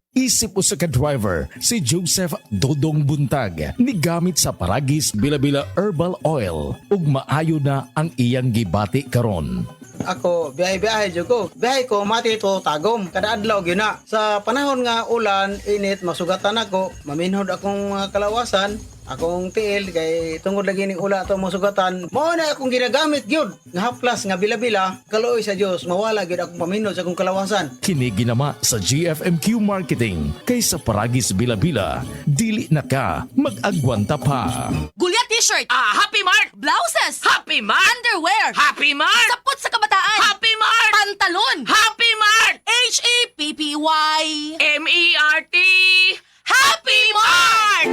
Isip usa ka driver si Joseph Dodong Buntag ni gamit sa Paragis Bila-Bila Herbal Oil ug maayo na ang iyang gibati karon. Ako, biyahe-biyahe dyan ko. Biyahe ko, mati ito tagom. Kada adlaw yun na. Sa panahon nga ulan, init, masugatan ako. Maminhod akong kalawasan. Akong tiil, kay tungod lagi ning ula ito masugatan. Mao na akong ginagamit yun. Nga haplas, nga bila-bila. Kaloy sa Diyos, mawala yun akong paminhod sa akong kalawasan. Kini ginama sa GFMQ Marketing kay sa Paragis Bila-Bila, dili na ka mag-agwanta pa. Gulya t-shirt. Happy Mart! Blouses. Happy Mart! Underwear. Happy Mart! Sapot sa kabataan. Happy Mart! Pantalon. Happy Mart! H-A-P-P-Y. M-E-R-T! Happy Mart!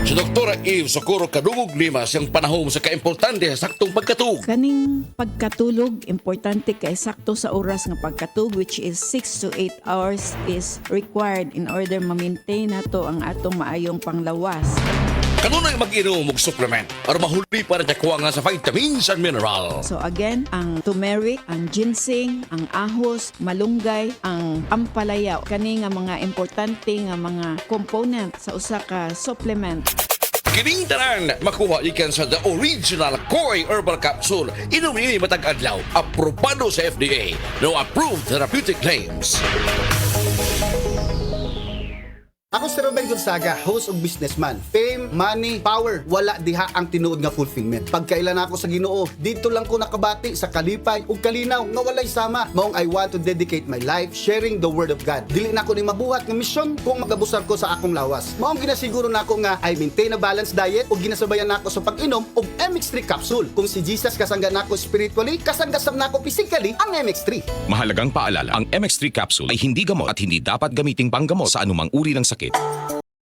Si Dr. Eve Socorro Kadugog Limas ang panahon sa kaimportante sa saktong pagkatug. Kaning pagkatulog, importante kay sakto sa oras nga pagkatug, which is 6 to 8 hours is required in order ma-maintain nato ang atong maayong panglawas. Kanunay mag-inom og supplement para mahuli para nakuha nga sa vitamins and mineral. So again, ang turmeric, ang ginseng, ang ahos, malunggay, ang ampalaya, kani nga mga importante nga mga component sa usa ka supplement. Kining tanan makuha ikan sa the original Koi Herbal Capsule. Inom ini matag adlaw. Aprobado sa FDA. No approved therapeutic claims. Ako si Ruben Gonzaga, host ug businessman. Fame, money, power, wala diha ang tinuod nga fulfillment. Pagkailan ako sa Ginoo, dito lang ko nakabati sa kalipay ug kalinaw nga walay sama. Maong I want to dedicate my life sharing the word of God. Dili na ko ni mabuhat nga misyon kung magabusar ko sa akong lawas. Maong ginasiguro nako nga I maintain a balanced diet ug ginasabayan nako sa pag-inom og MX3 capsule. Kung si Jesus kasangga nako spiritually, kasanggasam nako physically ang MX3. Mahalagang paalala, ang MX3 capsule ay hindi gamot at hindi dapat gamiting panggamot sa anumang uri ng sakit.